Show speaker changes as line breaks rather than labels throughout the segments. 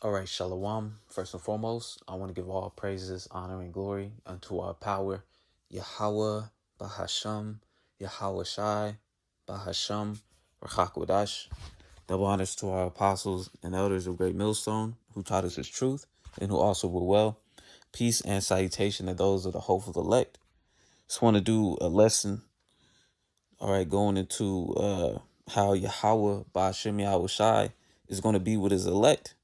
All right, Shalom. First and foremost, I want to give all praises, honor, and glory unto our power, Yahweh, Bahasham, Yahweh Shai, Bahasham, Rachakwadash. Double honors to our apostles and elders of Great Millstone, who taught us his truth and who also were well. Peace and salutation to those of the hopeful elect. Just want to do a lesson, all right, going into how Yahweh, Bahasham, Yahweh Shai, is going to be with his elect.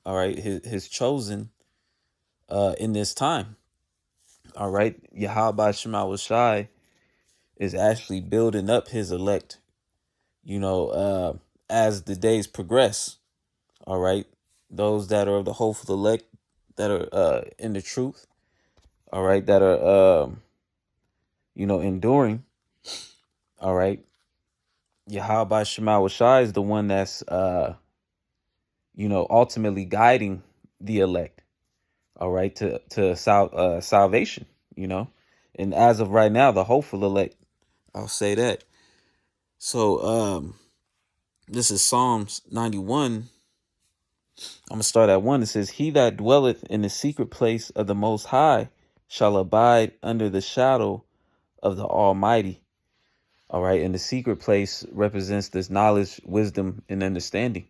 All right, his chosen in this time. All right, Yahweh Shema Shai is actually building up his elect, as the days progress. All right, those that are of the hopeful elect that are in the truth. All right, that are enduring. All right, Yahweh Shema Shai is the one that's ultimately guiding the elect. All right, to salvation. And as of right now, the hopeful elect. I'll say that. So this is Psalms 91. I'm gonna start at 1. It says, "He that dwelleth in the secret place of the Most High shall abide under the shadow of the Almighty." All right, and the secret place represents this knowledge, wisdom, and understanding.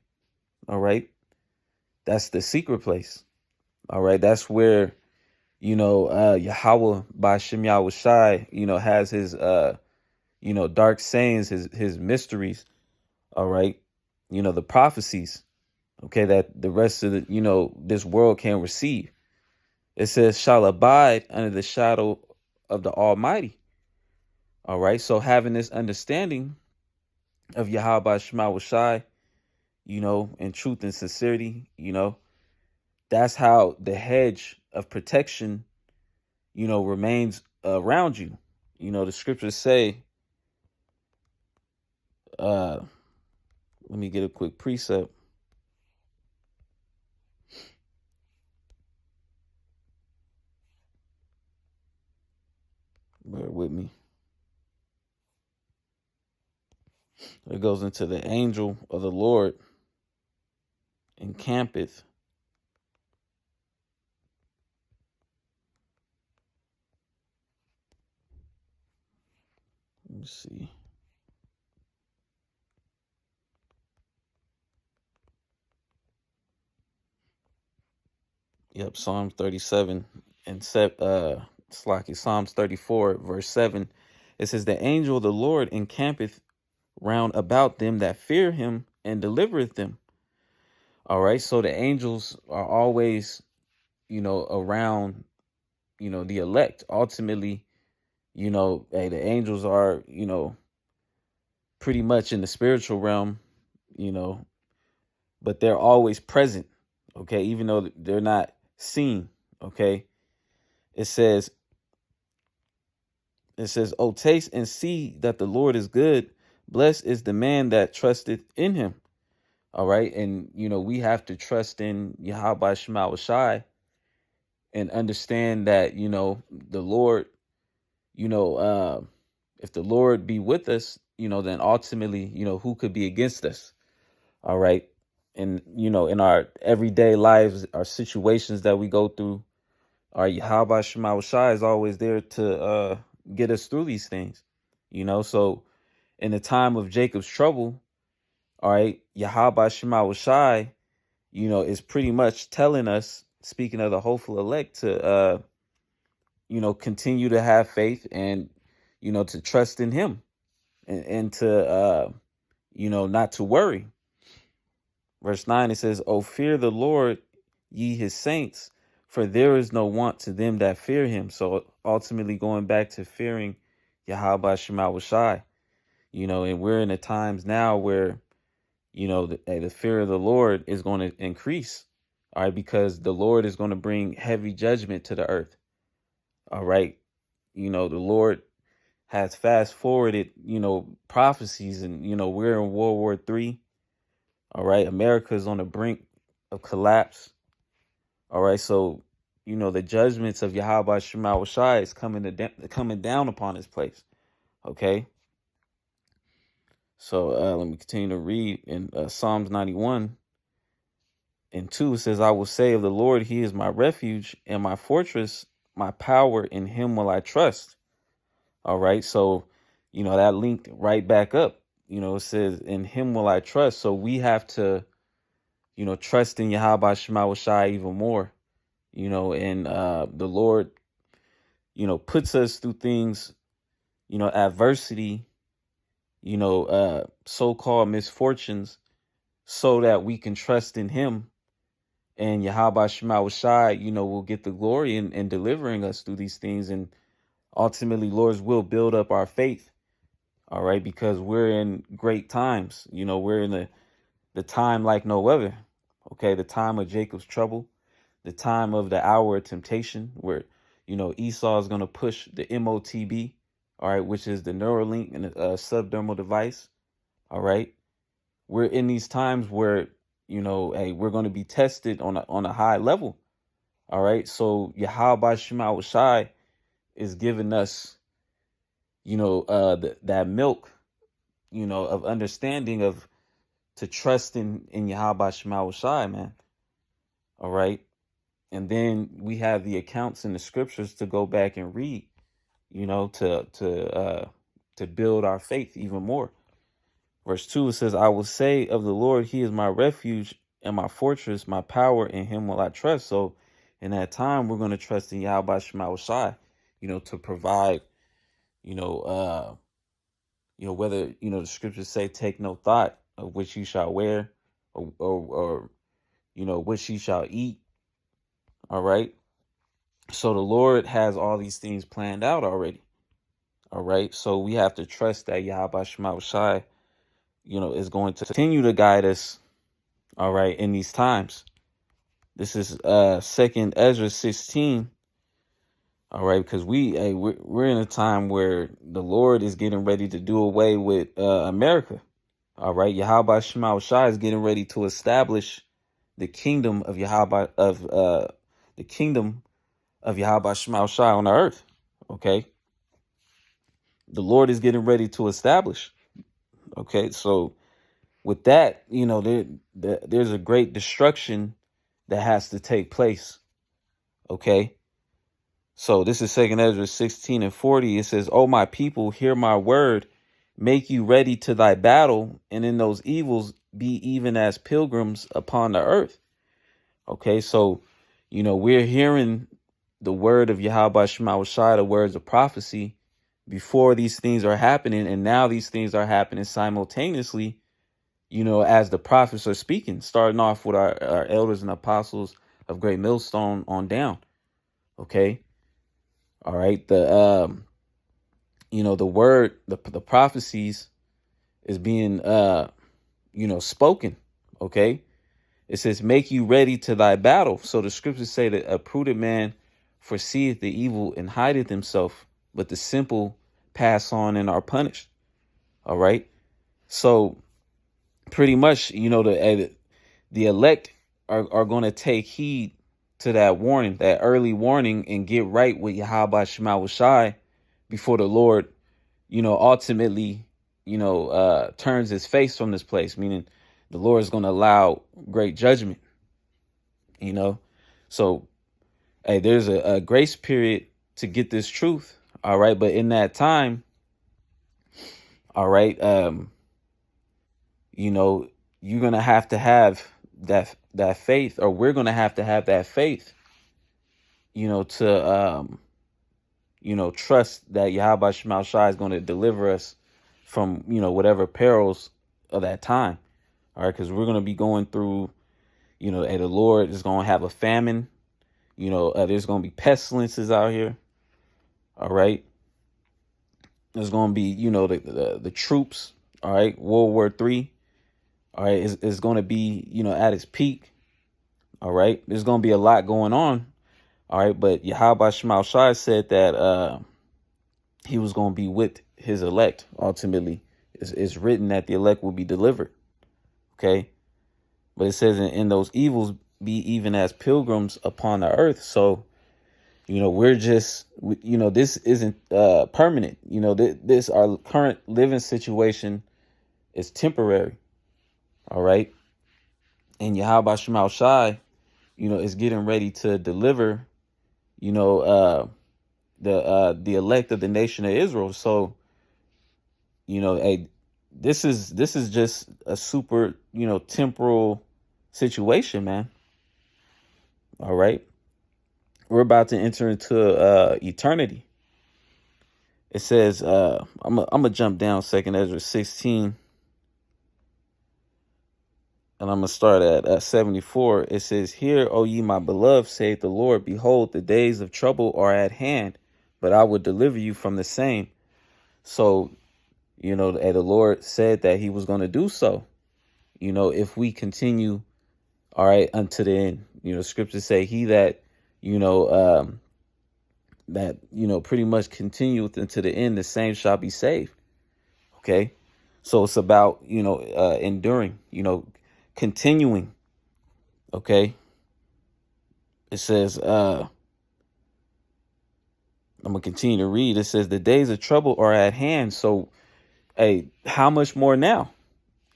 All right, that's the secret place. All right, that's where Yahweh by Shem Yahweh Shai, has his dark sayings, his mysteries. All right, the prophecies, okay, that the rest of this world can receive. It says, shall abide under the shadow of the Almighty. All right, so having this understanding of Yahweh Shema Shai, in truth and sincerity, that's how the hedge of protection, remains around you. The scriptures say, let me get a quick precept. Bear with me. It goes into the angel of the Lord encampeth. Let me see. Yep, Psalms 37 and Psalms 34, verse 7. It says, the angel of the Lord encampeth round about them that fear him and delivereth them. All right, so the angels are always, around, the elect. Ultimately, the angels are, pretty much in the spiritual realm, but they're always present, okay, even though they're not seen, okay. It says, oh, taste and see that the Lord is good. Blessed is the man that trusteth in him. All right. And, we have to trust in Yahweh Shema Shai and understand that, the Lord, if the Lord be with us, then ultimately, who could be against us? All right. And, in our everyday lives, our situations that we go through, our Yahweh Shema Shai is always there to get us through these things, So in the time of Jacob's trouble, all right, Yahweh Shema Shai, is pretty much telling us, speaking of the hopeful elect, to continue to have faith and to trust in him and to not to worry. Verse 9, it says, "Oh, fear the Lord, ye his saints, for there is no want to them that fear him." So ultimately going back to fearing Yahweh Shema Shai, and we're in the times now where, the fear of the Lord is going to increase, all right, because the Lord is going to bring heavy judgment to the earth, all right. The Lord has fast forwarded, prophecies, and, we're in World War III, all right. America is on the brink of collapse. All right, so the judgments of Yahweh Shema Shai is coming down upon his place. Okay, so let me continue to read in Psalms 91. And 2, it says, I will say of the Lord, he is my refuge and my fortress, my power, in him will I trust. All right. So, that linked right back up. It says, in him will I trust. So we have to, trust in Yahweh Shema Shai even more, and the Lord, puts us through things, adversity, so-called misfortunes, so that we can trust in him. And Yahweh Shema Shai, will get the glory in delivering us through these things. And ultimately, Lord's will build up our faith. All right. Because we're in great times. We're in the time like no other. Okay. The time of Jacob's trouble, the time of the hour of temptation, where, Esau is going to push the MOTB. All right. Which is the Neuralink and subdermal device. All right. We're in these times where, hey, we're going to be tested on a high level. All right. So Yahweh Shema Shai is giving us, that milk, of understanding of to trust in Yahweh Shema Shai, man. All right. And then we have the accounts in the scriptures to go back and read, to build our faith even more. Verse 2, it says, I will say of the Lord, he is my refuge and my fortress, my power, in him will I trust. So in that time, we're going to trust in Yahweh Shema Shai, to provide, whether, the scriptures say, take no thought of which you shall wear or which you shall eat. All right. So the Lord has all these things planned out already. All right. So we have to trust that Yahweh Shema Shai, is going to continue to guide us. All right. In these times. This is 2nd Ezra 16. All right. Because we're in a time where the Lord is getting ready to do away with America. All right. Yahweh Shema Shai is getting ready to establish the kingdom of Yahweh Shema Shai on the earth. Okay. The Lord is getting ready to establish. Okay. So with that, there's a great destruction that has to take place. Okay. So this is 2nd Ezra 16 and 40. It says, O my people, hear my word, make you ready to thy battle, and in those evils be even as pilgrims upon the earth. Okay, so, we're hearing the word of Yahweh Shema Shai, the words of prophecy, before these things are happening. And now these things are happening simultaneously, as the prophets are speaking, starting off with our elders and apostles of Great Millstone on down. Okay. All right. The word, the prophecies is being, spoken. Okay. It says, make you ready to thy battle. So the scriptures say that a prudent man foreseeth the evil and hideth himself, but the simple pass on and are punished. All right. So pretty much, the elect are going to take heed to that warning, that early warning, and get right with Yahweh Shema Shai before the Lord, ultimately, turns his face from this place, meaning the Lord is going to allow great judgment, So, hey, there's a grace period to get this truth. All right. But in that time, all right, you're going to have that faith, or we're going to have that faith, to, trust that Yahweh Shema Shai is going to deliver us from, whatever perils of that time. All right. Because we're going to be going through, the Lord is going to have a famine. There's going to be pestilences out here. All right. There's going to be, the troops. All right. World War III. All right. Is going to be, at its peak. All right. There's going to be a lot going on. All right. But Yahweh Shema Shai said that he was going to be with his elect. Ultimately, it's written that the elect will be delivered. Okay. But it says in those evils be even as pilgrims upon the earth. So, we're just, this isn't permanent. This our current living situation is temporary. All right. And Yahweh Shema Shai, is getting ready to deliver, you know, the elect of the nation of Israel. So, hey, this is just a super, temporal situation, man. All right. We're about to enter into eternity. It says, I'm gonna jump down 2nd Ezra 16, and I'm gonna start at 74. It says, "Hear, O ye my beloved, saith the Lord, behold, the days of trouble are at hand, but I will deliver you from the same." So, the Lord said that he was going to do so, if we continue, all right, unto the end. Scriptures say he that, pretty much continueth unto the end, the same shall be saved. Okay. So it's about, enduring, continuing. Okay. It says, I'm going to continue to read. It says, the days of trouble are at hand. So, hey, how much more now?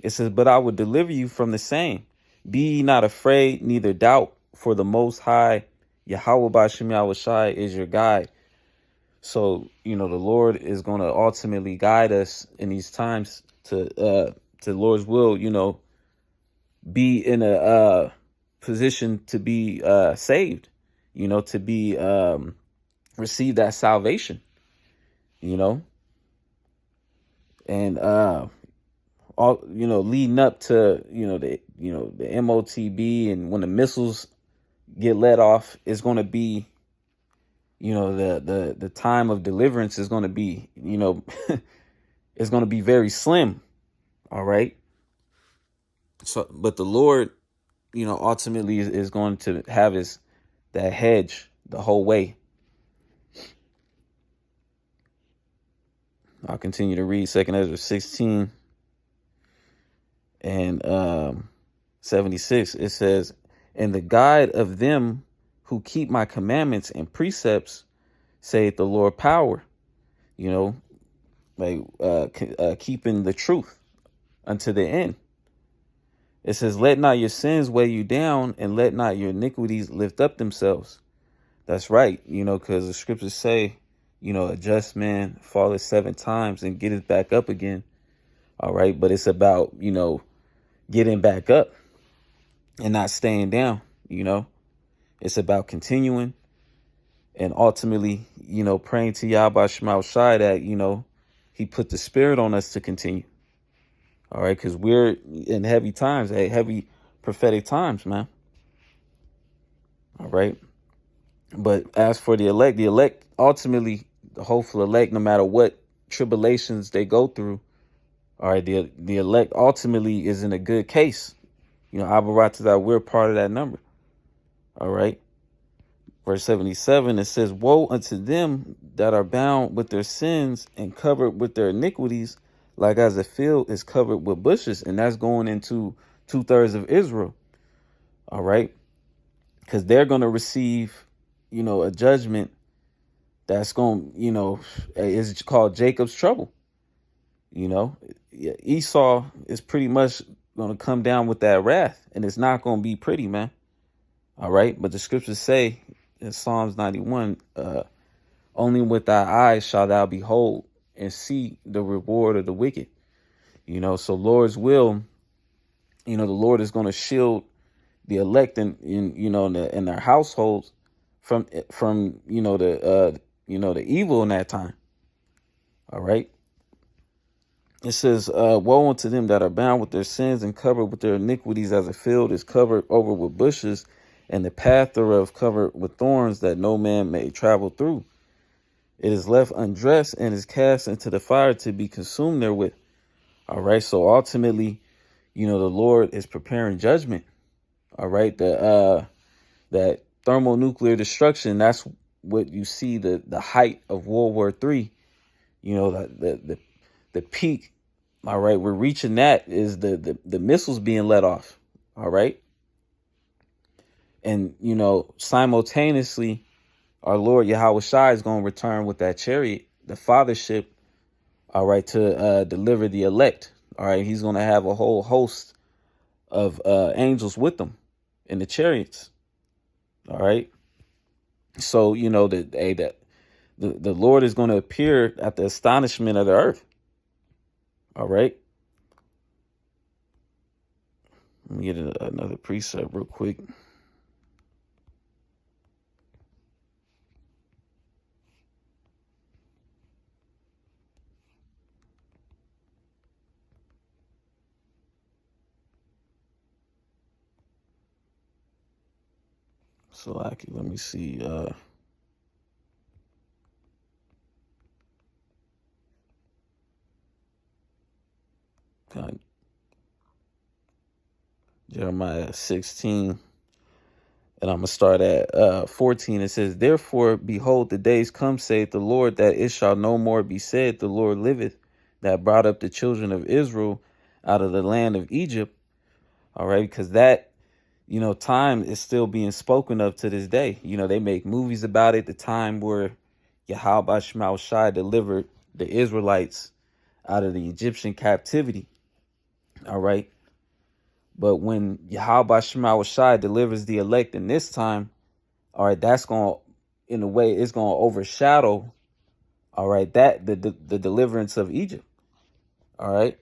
It says, but I will deliver you from the same. Be ye not afraid, neither doubt, for the Most High, Yahweh B'Shem Yahweh Shai, is your guide. So, the Lord is going to ultimately guide us in these times to Lord's will, be in a position to be saved, to be receive that salvation, and all leading up to the MOTB, and when the missiles get let off, it's going to be the time of deliverance is going to be it's going to be very slim. All right. So but the Lord ultimately is going to have that hedge the whole way. I'll continue to read 2nd Ezra 16 and 76. It says, and the guide of them who keep my commandments and precepts, saith the Lord power, keeping the truth unto the end. It says, let not your sins weigh you down, and let not your iniquities lift up themselves. That's right, because the scriptures say, a just man falleth 7 times and getteth back up again. All right. But it's about, getting back up and not staying down. It's about continuing and ultimately, praying to Yahweh Shema Shai that, he put the spirit on us to continue. All right. Because we're in heavy times, heavy prophetic times, man. All right. But as for the elect ultimately, the hopeful elect, no matter what tribulations they go through, all right, the elect ultimately is in a good case. That we're part of that number. All right. Verse 77, it says, woe unto them that are bound with their sins and covered with their iniquities, like as a field is covered with bushes. And that's going into 2/3 of Israel. All right. Because they're going to receive, a judgment that's going, is called Jacob's trouble. Esau is pretty much going to come down with that wrath, and it's not going to be pretty, man. All right. But the scriptures say in Psalms 91, only with thy eyes shalt thou behold and see the reward of the wicked. So Lord's will, the Lord is going to shield the elect in their households from the evil in that time. All right. It says, woe unto them that are bound with their sins and covered with their iniquities, as a field is covered over with bushes, and the path thereof covered with thorns, that no man may travel through. It is left undressed and is cast into the fire to be consumed therewith. All right. So ultimately, the Lord is preparing judgment. All right. That thermonuclear destruction, that's what you see the height of World War III. The peak. All right. We're reaching that is the missiles being let off. All right. And, simultaneously, our Lord Yahweh Shai is going to return with that chariot, the fathership, all right, to deliver the elect. All right. He's going to have a whole host of angels with them in the chariots. All right. So, that the Lord is going to appear at the astonishment of the earth. All right. Let me get another precept real quick. So, let me see. Jeremiah 16. And I'm going to start at 14. It says, "Therefore, behold, the days come, saith the Lord, that it shall no more be said, the Lord liveth, that brought up the children of Israel out of the land of Egypt." All right, because that, time is still being spoken of to this day. They make movies about it, the time where Yahweh Shema Shai delivered the Israelites out of the Egyptian captivity. All right. But when Yahweh Shema Shai delivers the elect in this time, all right, that's going to, in a way, it's going to overshadow, all right, that the deliverance of Egypt. All right.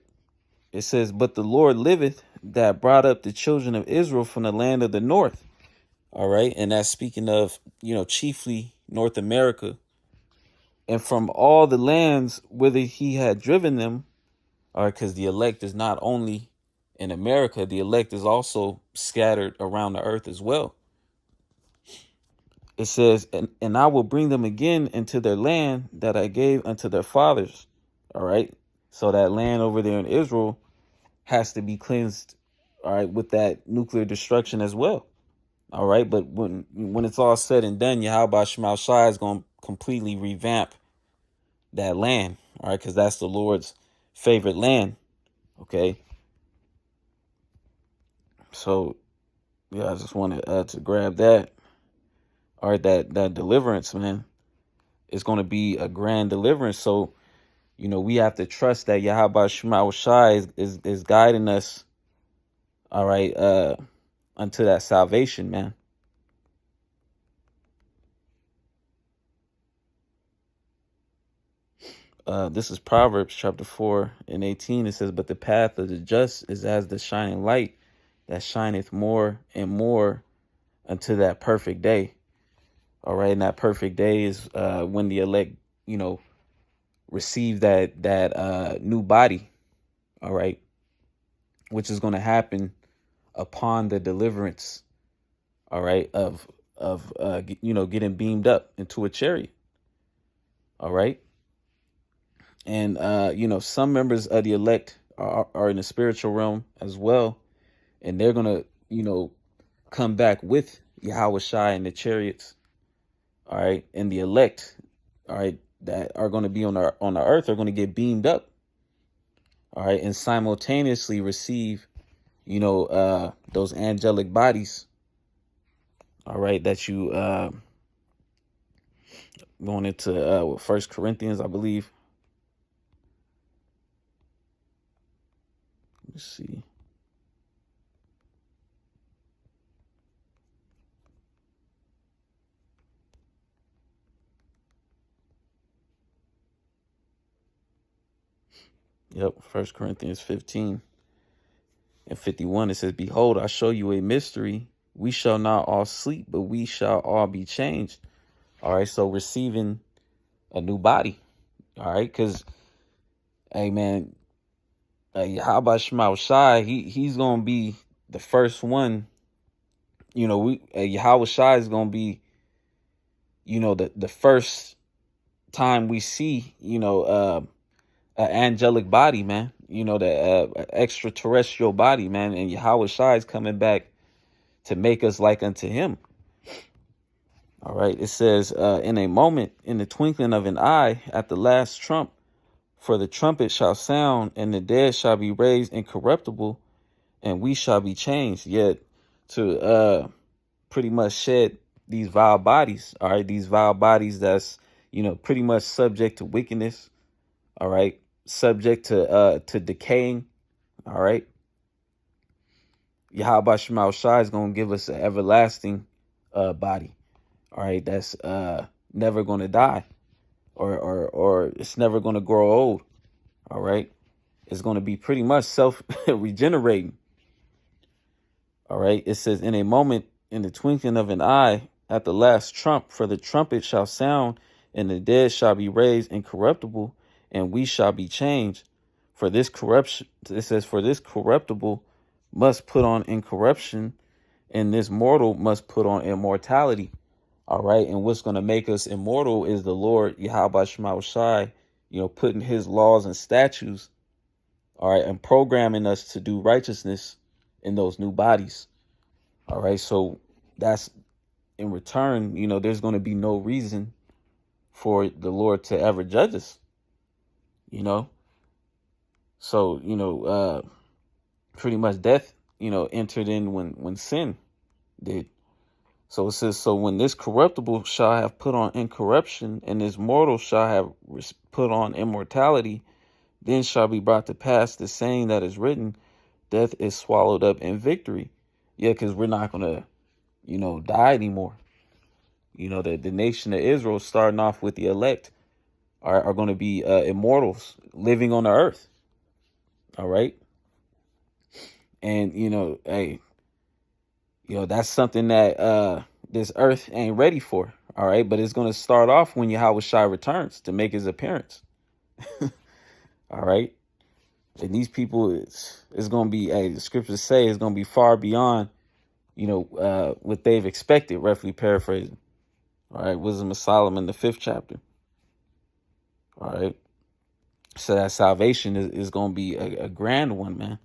It says, "But the Lord liveth, that brought up the children of Israel from the land of the north." All right. And that's speaking of, chiefly North America. "And from all the lands whither he had driven them," all right, because the elect is not only in America, the elect is also scattered around the earth as well. It says, and I will bring them again into their land that I gave unto their fathers. All right. So that land over there in Israel has to be cleansed, all right, with that nuclear destruction as well. All right. But when it's all said and done, Yahweh Shema Shai is going to completely revamp that land. All right. Because that's the Lord's favorite land. Okay. So, yeah, I just wanted to grab that. All right. That deliverance, man, is going to be a grand deliverance. So, we have to trust that Yahweh Shema Shai is guiding us, all right, unto that salvation, man. This is Proverbs chapter 4 and 18. It says, "But the path of the just is as the shining light that shineth more and more unto that perfect day." All right, and that perfect day is when the elect, receive that new body. All right, which is going to happen upon the deliverance, all right, of getting beamed up into a chariot. All right. And some members of the elect are in the spiritual realm as well, and they're gonna come back with Yahweh Shai and the chariots. All right. And the elect, all right, that are going to be on the earth are going to get beamed up. All right. And simultaneously receive those angelic bodies. All right, that you going into First Corinthians, I believe. Let's see. Yep, First Corinthians 15 and 51. It says, "Behold, I show you a mystery. We shall not all sleep, but we shall all be changed." All right, so receiving a new body. All right, because hey man, how about Shema Shai? He's gonna be the first one. Yahweh Shai is gonna be, the first time we see, an angelic body, man. The extraterrestrial body, man. And Yahweh Shai is coming back to make us like unto him. All right. It says, "In a moment, in the twinkling of an eye, at the last trump, for the trumpet shall sound, and the dead shall be raised incorruptible, and we shall be changed." Yet to pretty much shed these vile bodies. All right. These vile bodies that's, pretty much subject to wickedness. All right. Subject to decaying. All right. Yahweh Shema Shai is going to give us an everlasting body. All right. That's never going to die, or it's never going to grow old. All right. It's going to be pretty much self regenerating. All right. It says, in a moment, in the twinkling of an eye, at the last trump, for the trumpet shall sound, and the dead shall be raised incorruptible, and we shall be changed. For this corruption, it says, for this corruptible must put on incorruption, and this mortal must put on immortality. All right. And what's going to make us immortal is the Lord, Yahweh Shema Shai, putting his laws and statutes, all right, and programming us to do righteousness in those new bodies. All right. So that's in return, there's going to be no reason for the Lord to ever judge us, So, pretty much death, entered in when sin did. So it says, so when this corruptible shall have put on incorruption, and this mortal shall have put on immortality, then shall be brought to pass the saying that is written, death is swallowed up in victory. Yeah, because we're not going to, die anymore. The nation of Israel, starting off with the elect, are going to be immortals living on the earth. All right. And, hey, that's something that this earth ain't ready for. All right. But it's going to start off when Yahweh Shai returns to make his appearance. All right. And these people, it's going to be, the scriptures say it's going to be far beyond, what they've expected, roughly paraphrasing. All right. Wisdom of Solomon, the 5th chapter. All right. So that salvation is going to be a grand one, man.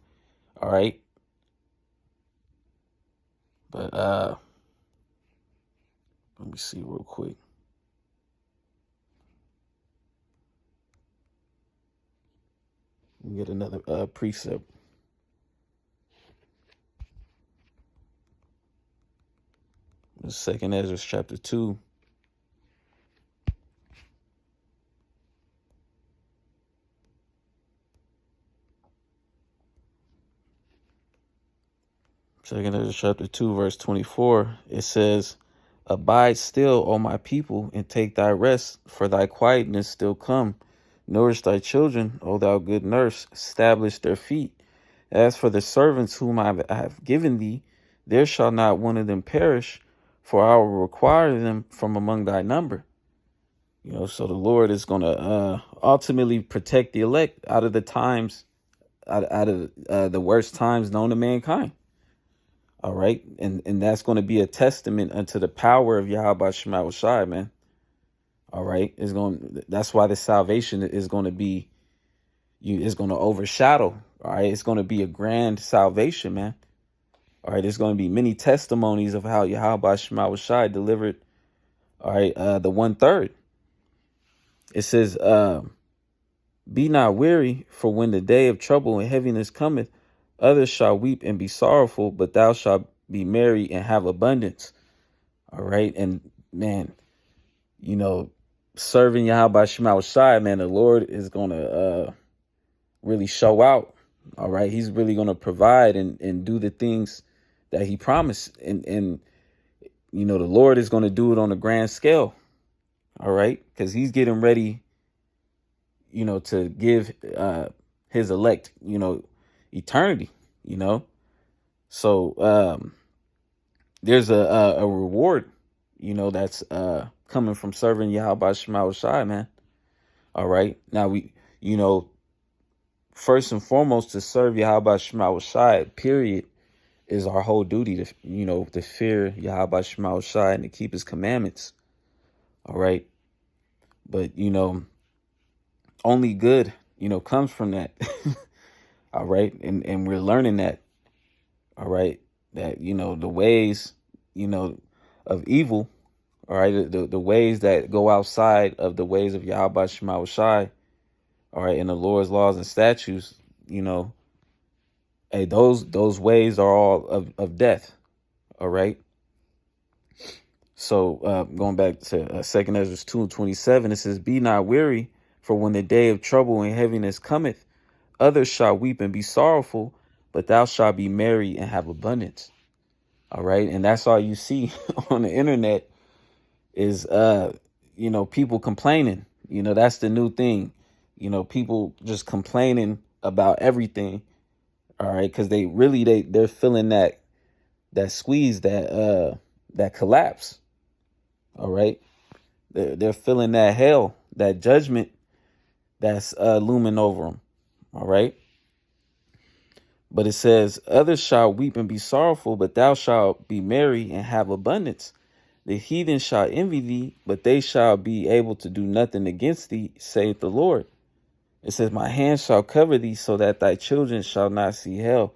All right. But let me see real quick. Let me get another precept. The 2nd Ezra chapter 2. Second Ezra chapter 2, verse 24, it says, abide still, O my people, and take thy rest, for thy quietness still come. Nourish thy children, O thou good nurse, establish their feet. As for the servants whom I have given thee, there shall not one of them perish, for I will require them from among thy number. So the Lord is going to ultimately protect the elect out of the times, out of the worst times known to mankind. All right. And that's going to be a testament unto the power of Yahweh Shema Shai, man. All right. That's why the salvation is going to be, it's going to overshadow. All right. It's going to be a grand salvation, man. All right. There's going to be many testimonies of how Yahweh Shema Shai delivered. All right. The 1/3. It says, be not weary, for when the day of trouble and heaviness cometh, others shall weep and be sorrowful, but thou shalt be merry and have abundance. All right. And man, serving Yahweh Shema Shai, man, the Lord is going to really show out. All right. He's really going to provide and do the things that he promised. And the Lord is going to do it on a grand scale. All right. Because he's getting ready, to give his elect, eternity, So there's a reward, that's coming from serving Yahweh Shema Shai, man. All right. Now we, first and foremost, to serve Yahweh Shema Shai, period, is our whole duty to, to fear Yahweh Shema Shai and to keep his commandments. All right. But, only good, comes from that. All right. And we're learning that. All right. That, the ways, of evil. All right. The ways that go outside of the ways of Yahweh Shema Shai. All right. And the Lord's laws and statutes, hey, those ways are all of death. All right. So going back to 2nd Ezra 2:27, it says, be not weary, for when the day of trouble and heaviness cometh, others shall weep and be sorrowful, but thou shalt be merry and have abundance. All right. And that's all you see on the internet is, people complaining. That's the new thing. People just complaining about everything. All right. Cause they're feeling that squeeze, that collapse. All right. They're feeling that hell, that judgment that's looming over them. All right. But it says, others shall weep and be sorrowful, but thou shalt be merry and have abundance. The heathen shall envy thee, but they shall be able to do nothing against thee, saith the Lord. It says, my hand shall cover thee so that thy children shall not see hell.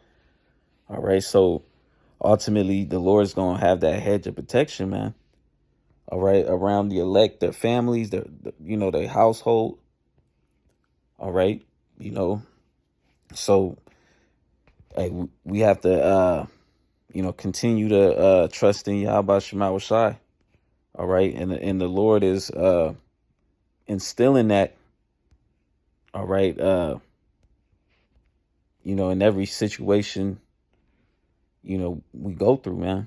All right. So ultimately, the Lord's going to have that hedge of protection, man. All right. Around the elect, their families, their household. All right. So hey, we have to, continue to trust in Yahweh Shema Shai. All right. And the Lord is instilling that. All right. In every situation, we go through, man.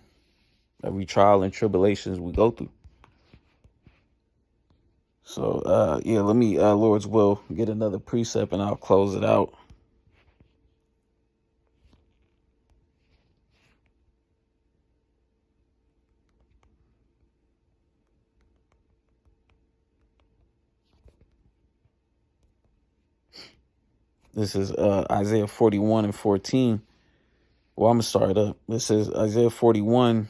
Every trial and tribulations we go through. So, let me, Lord's will, get another precept and I'll close it out. This is Isaiah 41 and 14. Well, I'm going to start up. This is Isaiah 41.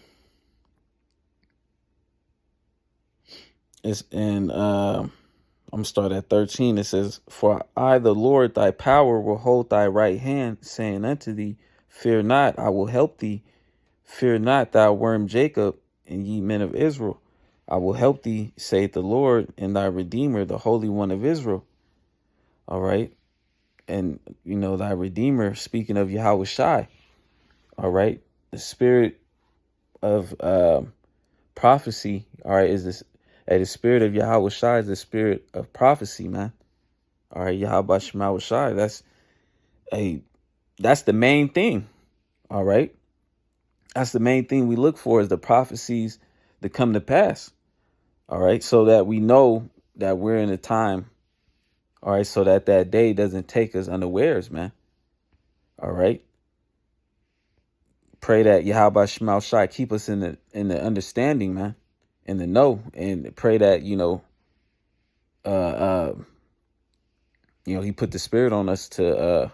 I'm going to start at 13. It says, for I, the Lord, thy power, will hold thy right hand, saying unto thee, fear not, I will help thee. Fear not, thou worm Jacob, and ye men of Israel. I will help thee, saith the Lord, and thy Redeemer, the Holy One of Israel. All right. And, thy Redeemer, speaking of Yahweh Shai. All right. The spirit of prophecy, all right, is this. The spirit of Yahweh Shai is the spirit of prophecy, man. All right. Yahweh Shema Shai. That's the main thing. All right. That's the main thing we look for, is the prophecies that come to pass. All right. So that we know that we're in a time. All right. So that day doesn't take us unawares, man. All right. Pray that Yahweh Shema Shai keep us in the understanding, man, in the know, and pray that, he put the spirit on us to,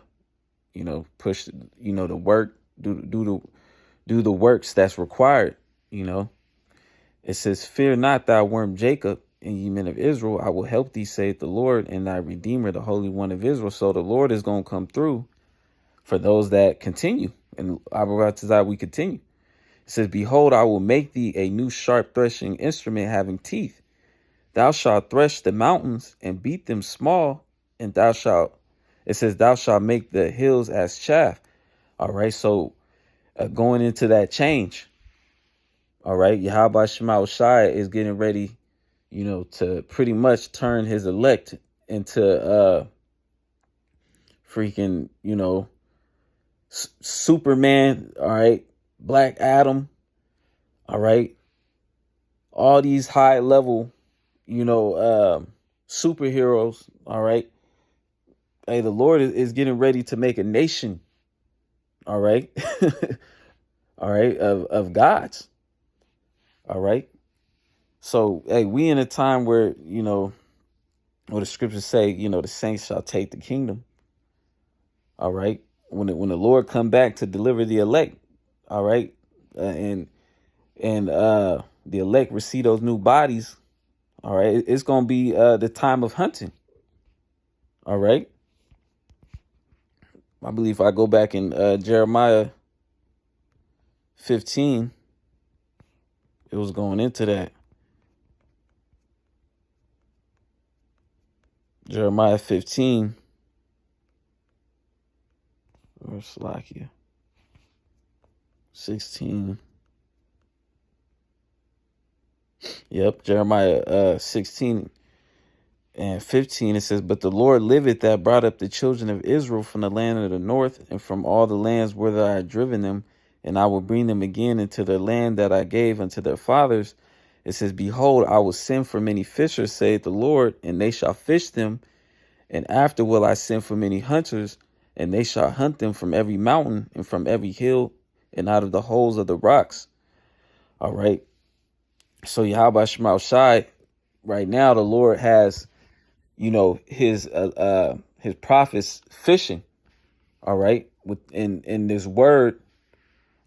push, the work, do the works that's required. It says, fear not, thou worm Jacob, and ye men of Israel, I will help thee, saith the Lord, and thy Redeemer, the Holy One of Israel. So the Lord is going to come through for those that continue. And we continue. It says, behold, I will make thee a new sharp threshing instrument having teeth. Thou shalt thresh the mountains and beat them small, and thou shalt make the hills as chaff. All right. So going into that change. All right. Yahweh Shema Shai is getting ready, to pretty much turn his elect into freaking, Superman. All right. Black Adam. All right. All these high level, superheroes. All right. Hey, the Lord is getting ready to make a nation. All right. All right. Of gods. All right. So, hey, we in a time where, what the scriptures say, the saints shall take the kingdom. All right. When the Lord come back to deliver the elect. All right. And the elect receive those new bodies. All right. It's going to be the time of hunting. All right. I believe if I go back in Jeremiah 15, it was going into that. Jeremiah 15. Or Slakia. 16. Yep, Jeremiah 16. And 15, it says, but the Lord liveth that brought up the children of Israel from the land of the north and from all the lands whither I had driven them, and I will bring them again into the land that I gave unto their fathers. It says, behold, I will send for many fishers, saith the Lord, and they shall fish them. And after will I send for many hunters, and they shall hunt them from every mountain and from every hill and out of the holes of the rocks. All right. So Yahweh Shema Shai, right now the Lord has, his prophets fishing. All right. In this word,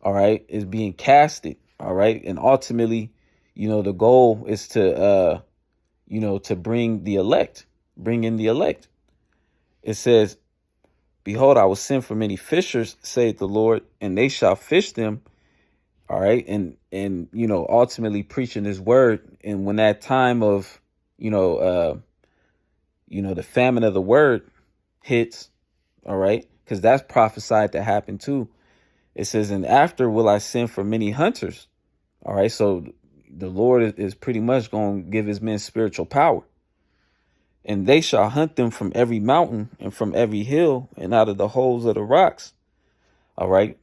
all right, is being casted. All right. And ultimately, the goal is to to bring in the elect. It says, behold, I will send for many fishers, saith the Lord, and they shall fish them. All right. And ultimately preaching his word. And when that time of, the famine of the word hits, all right, because that's prophesied to happen too. It says, and after will I send for many hunters. All right. So the Lord is pretty much going to give his men spiritual power. And they shall hunt them from every mountain and from every hill and out of the holes of the rocks. All right.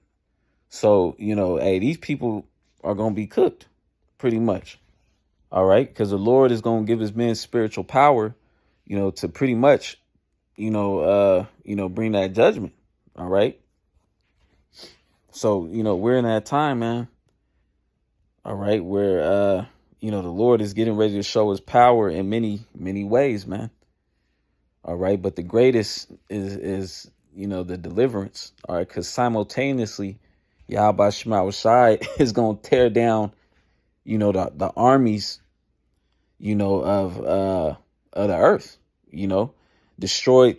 So, hey, these people are going to be cooked pretty much. All right. Because the Lord is going to give his men spiritual power, to pretty much, bring that judgment. All right. So, we're in that time, man. All right. Where, the Lord is getting ready to show his power in many, many ways, man. All right. But the greatest is the deliverance. All right. Because simultaneously, Yahweh Shema Shai is going to tear down, the armies, of the earth,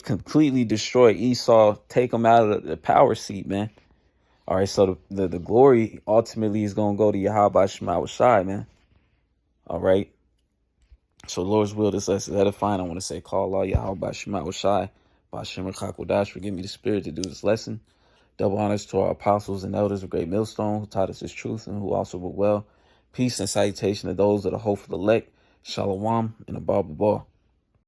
completely destroy Esau, take him out of the power seat, man. All right. So the glory ultimately is going to go to Yahweh Shema Shai, man. All right. So Lord's will, this lesson is edifying. I want to say, call Allah Yahweh Shema Shai, Bashem Chakodash, for giving me the spirit to do this lesson. Double honors to our apostles and elders of Great Millstone who taught us his truth and who also were well. Peace and salutation to those that are hopeful elect. Shalom and above.